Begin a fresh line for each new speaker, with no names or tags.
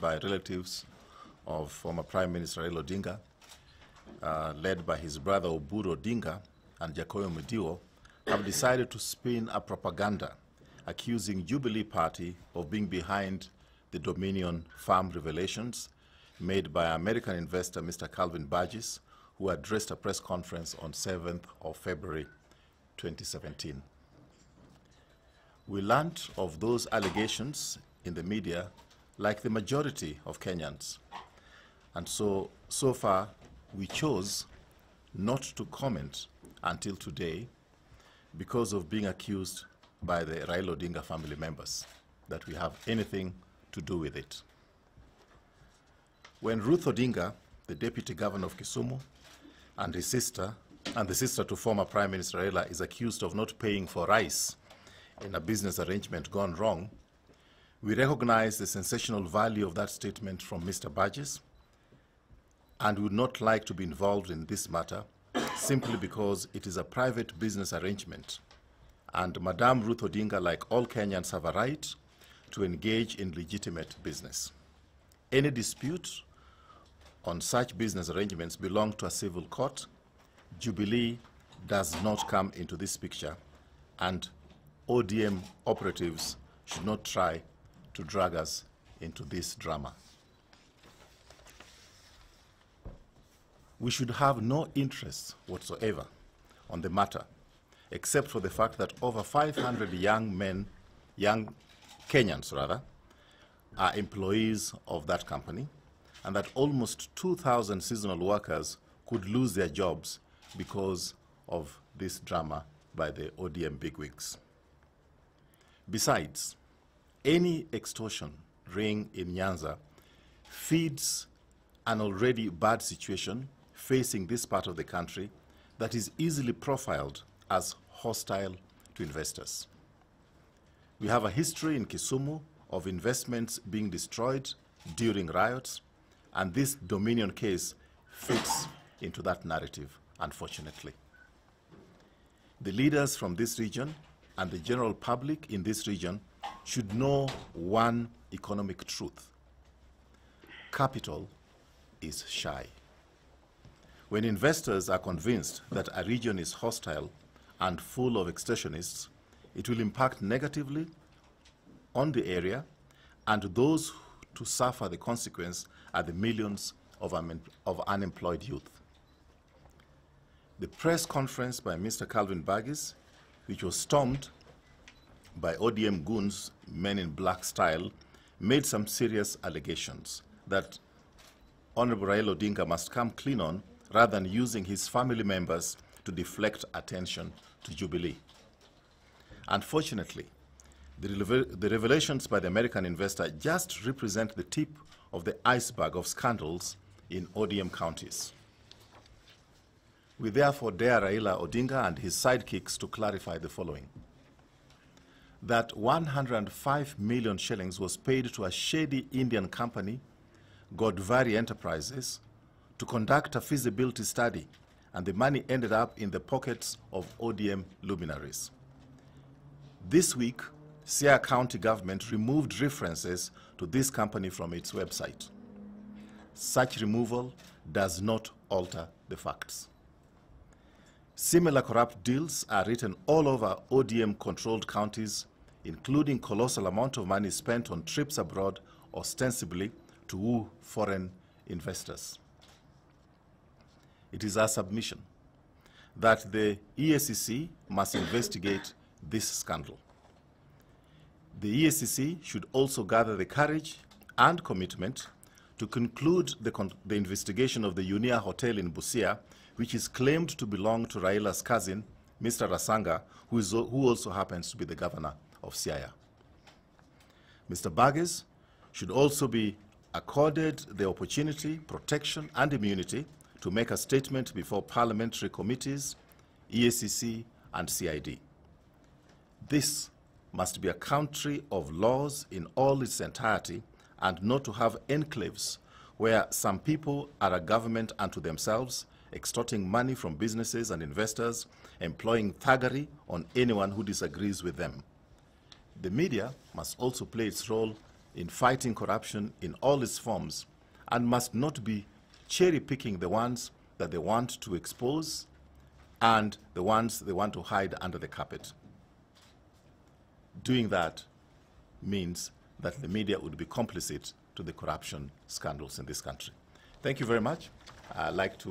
by relatives of former Prime Minister Raila Odinga, led by his brother Oburu Odinga and Jacoyo Mudiwo, have decided to spin a propaganda accusing Jubilee Party of being behind the Dominion farm revelations made by American investor Mr. Calvin Burgess, who addressed a press conference on 7th of February 2017. We learned of those allegations in the media like the majority of Kenyans. And so far, we chose not to comment until today because of being accused by the Raila Odinga family members that we have anything to do with it. When Ruth Odinga, the deputy governor of Kisumu, and his sister, and the sister to former Prime Minister Raila, is accused of not paying for rice in a business arrangement gone wrong, we recognize the sensational value of that statement from Mr. Burgess and would not like to be involved in this matter simply because it is a private business arrangement and Madame Ruth Odinga, like all Kenyans, have a right to engage in legitimate business. Any dispute on such business arrangements belong to a civil court. Jubilee does not come into this picture, and ODM operatives should not try to drag us into this drama. We should have no interest whatsoever on the matter, except for the fact that over 500 young Kenyans rather, are employees of that company, and that almost 2,000 seasonal workers could lose their jobs because of this drama by the ODM bigwigs. Besides, any extortion ring in Nyanza feeds an already bad situation facing this part of the country that is easily profiled as hostile to investors. We have a history in Kisumu of investments being destroyed during riots, and this Dominion case fits into that narrative, unfortunately. The leaders from this region and the general public in this region should know one economic truth. Capital is shy. When investors are convinced that a region is hostile and full of extortionists, it will impact negatively on the area, and those to suffer the consequence are the millions of unemployed youth. The press conference by Mr. Calvin Burgess, which was stormed by ODM goons, men in black style, made some serious allegations that Honorable Raila Odinga must come clean on rather than using his family members to deflect attention to Jubilee. Unfortunately, the revelations by the American investor just represent the tip of the iceberg of scandals in ODM counties. We therefore dare Raila Odinga and his sidekicks to clarify the following: that 105 million shillings was paid to a shady Indian company, Godvari Enterprises, to conduct a feasibility study, and the money ended up in the pockets of ODM luminaries. This week, Siaya County government removed references to this company from its website. Such removal does not alter the facts. Similar corrupt deals are written all over ODM-controlled counties, including colossal amount of money spent on trips abroad, ostensibly to woo foreign investors. It is our submission that the EACC must investigate this scandal. The EACC should also gather the courage and commitment to conclude the investigation of the Unia Hotel in Busia, which is claimed to belong to Raila's cousin, Mr. Rasanga, who also happens to be the governor of Siaya. Mr. Burgess should also be accorded the opportunity, protection, and immunity to make a statement before parliamentary committees, EACC, and CID. This must be a country of laws in all its entirety, and not to have enclaves where some people are a government unto themselves, extorting money from businesses and investors, employing thuggery on anyone who disagrees with them. The media must also play its role in fighting corruption in all its forms and must not be cherry-picking the ones that they want to expose and the ones they want to hide under the carpet. Doing that means that the media would be complicit to the corruption scandals in this country. Thank you very much. I'd like to